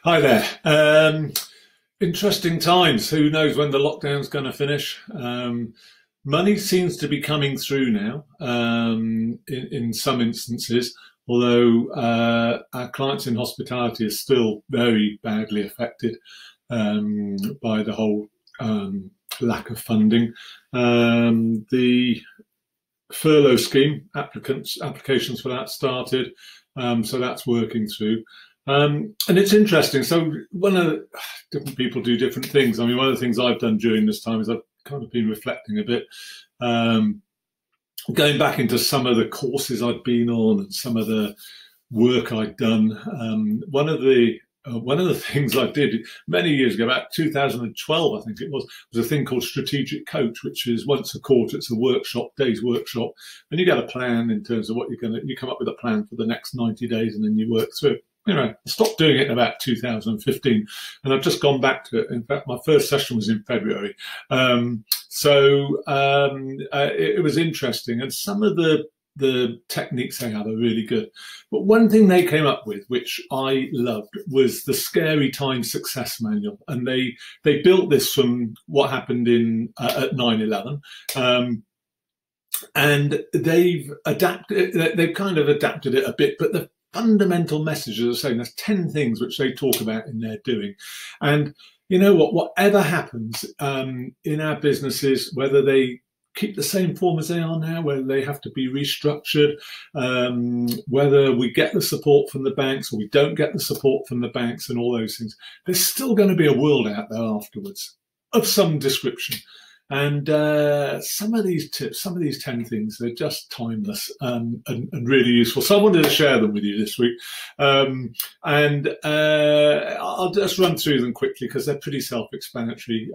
Hi there. Interesting times. Who knows when the lockdown's going to finish? Money seems to be coming through now in some instances, although our clients in hospitality are still very badly affected by the whole lack of funding. The furlough scheme applications for that started, so that's working through. And it's interesting. So different people do different things. I mean, one of the things I've done during this time is I've kind of been reflecting a bit, going back into some of the courses I'd been on and some of the work I'd done. One of the things I did many years ago, about 2012, I think it was a thing called Strategic Coach, which is once a quarter. It's a day's workshop, and you get a plan in terms of what you come up with a plan for the next 90 days, and then you work through it. Anyway, I stopped doing it in about 2015, and I've just gone back to it. In fact, my first session was in February. It was interesting, and some of the techniques they have are really good. But one thing they came up with, which I loved, was the Scary Time Success Manual, and they built this from what happened at 9/11. And they've kind of adapted it a bit, but the fundamental messages are saying there's 10 things which they talk about in their doing. And you know what, whatever happens in our businesses, whether they keep the same form as they are now, whether they have to be restructured, whether we get the support from the banks or we don't get the support from the banks and all those things, there's still going to be a world out there afterwards of some description. And some of these tips, some of these 10 things, they're just timeless and really useful. So I wanted to share them with you this week. I'll just run through them quickly because they're pretty self-explanatory.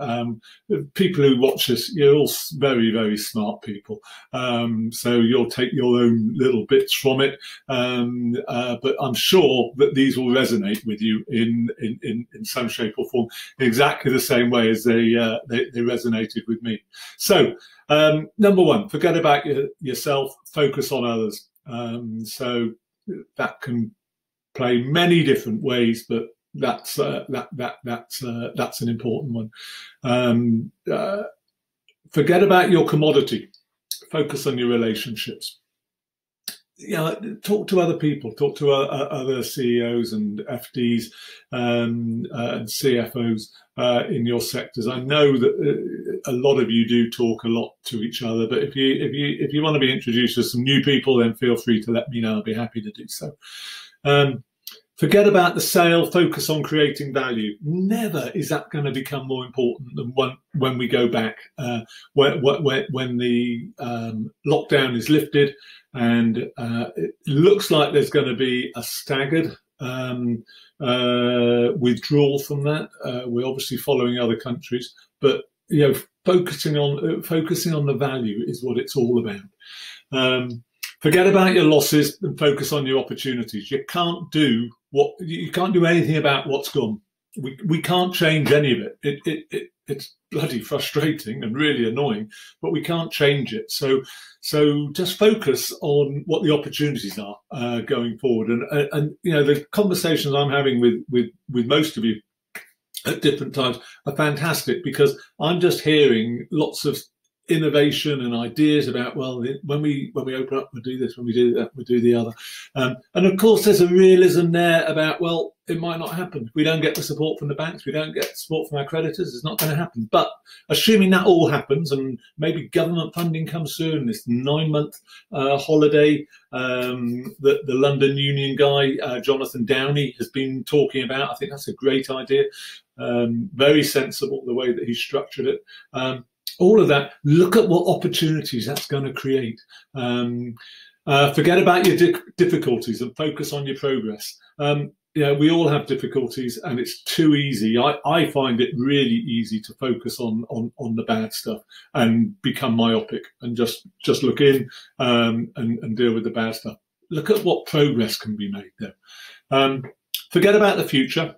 People who watch this, you're all very, very smart people. So you'll take your own little bits from it. But I'm sure that these will resonate with you in some shape or form, in exactly the same way as they resonated with me. So, number one, forget about yourself, focus on others. So that can play many different ways, but that's an important one. Forget about your commodity, focus on your relationships. Talk to other people, talk to other CEOs and FDs and CFOs in your sectors. I know that a lot of you do talk a lot to each other, but if you want to be introduced to some new people, then feel free to let me know. I'll be happy to do so. Forget about the sale, focus on creating value. Never is that going to become more important than when we go back, when the lockdown is lifted and it looks like there's going to be a staggered withdrawal from that. We're obviously following other countries, but focusing on the value is what it's all about. Forget about your losses and focus on your opportunities. You can't do anything about what's gone. We can't change any of it. It's bloody frustrating and really annoying, but we can't change it. So just focus on what the opportunities are going forward. And the conversations I'm having with most of you at different times are fantastic, because I'm just hearing lots of innovation and ideas about, well, when we open up, we'll do this, when we do that, we'll do the other. And of course, there's a realism there about, well, it might not happen. If we don't get the support from the banks, we don't get support from our creditors, it's not going to happen. But assuming that all happens and maybe government funding comes through and this 9-month holiday that the London Union guy, Jonathan Downey, has been talking about, I think that's a great idea. Very sensible, the way that he structured it. All of that, look at what opportunities that's going to create. Forget about your difficulties and focus on your progress. We all have difficulties, and it's too easy. I find it really easy to focus on the bad stuff and become myopic and just look in and deal with the bad stuff. Look at what progress can be made there. Forget about the future.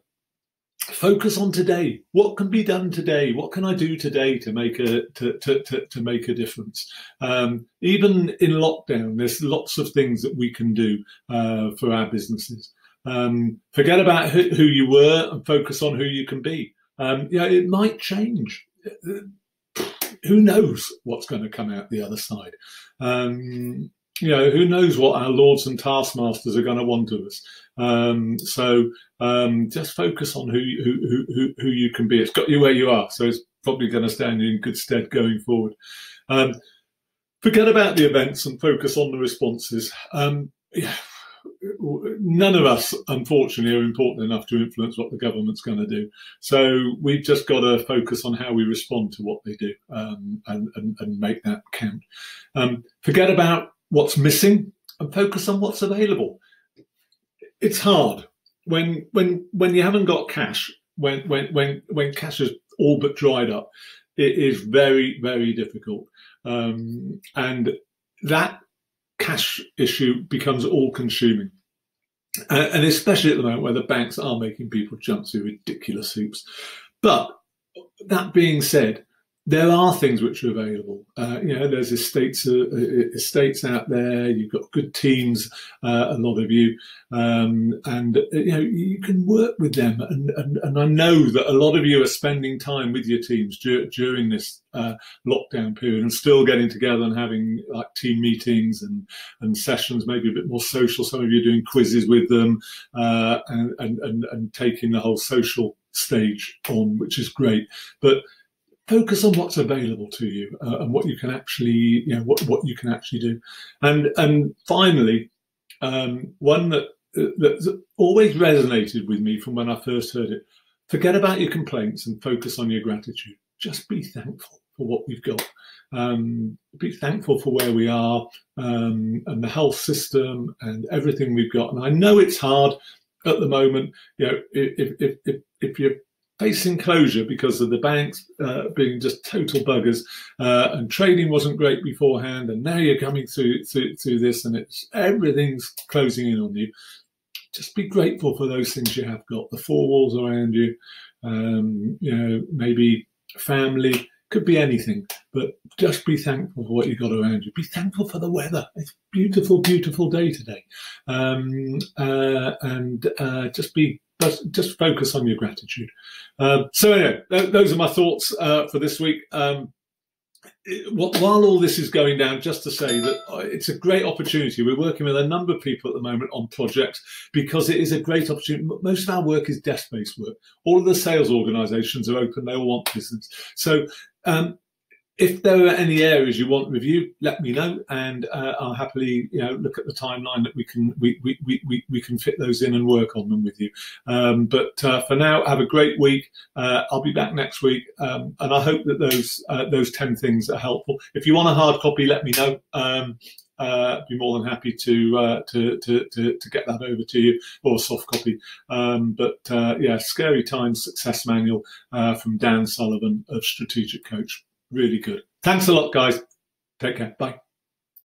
Focus on today. What can be done today? What can I do today to make a difference? Even in lockdown, there's lots of things that we can do for our businesses. Forget about who you were and focus on who you can be. It might change. Who knows what's going to come out the other side? Who knows what our lords and taskmasters are going to want of us? Just focus on who you can be. It's got you where you are, so it's probably going to stand you in good stead going forward. Forget about the events and focus on the responses. None of us, unfortunately, are important enough to influence what the government's going to do. So we've just got to focus on how we respond to what they do, and make that count. Forget about what's missing and focus on what's available. It's hard when you haven't got cash. When cash is all but dried up, it is very, very difficult, and that cash issue becomes all-consuming, and especially at the moment where the banks are making people jump through ridiculous hoops. But that being said, there are things which are available. There's estates out there. You've got good teams, a lot of you, and you can work with them. And I know that a lot of you are spending time with your teams during this lockdown period, and still getting together and having like team meetings and sessions, maybe a bit more social. Some of you are doing quizzes with them, and taking the whole social stage on, which is great. But focus on what's available to you, and what you can actually, what you can actually do. And finally, one that's always resonated with me from when I first heard it: forget about your complaints and focus on your gratitude. Just be thankful for what we've got. Be thankful for where we are, and the health system and everything we've got. And I know it's hard at the moment. If you're facing closure because of the banks being just total buggers, and trading wasn't great beforehand, and now you're coming through this, and everything's closing in on you. Just be grateful for those things you have got, the four walls around you, maybe family, could be anything, but just be thankful for what you've got around you. Be thankful for the weather. It's a beautiful, beautiful day today, and just focus on your gratitude. So anyway, those are my thoughts for this week. While all this is going down, just to say that it's a great opportunity. We're working with a number of people at the moment on projects because it is a great opportunity. Most of our work is desk-based work. All of the sales organisations are open. They all want business. So if there are any areas you want review, let me know, and I'll happily look at the timeline that we can fit those in and work on them with you. But for now, have a great week. I'll be back next week, and I hope that those 10 things are helpful. If you want a hard copy, let me know. Be more than happy to get that over to you, or a soft copy. Scary Times Success Manual from Dan Sullivan of Strategic Coach. Really good. Thanks a lot, guys. Take care. Bye.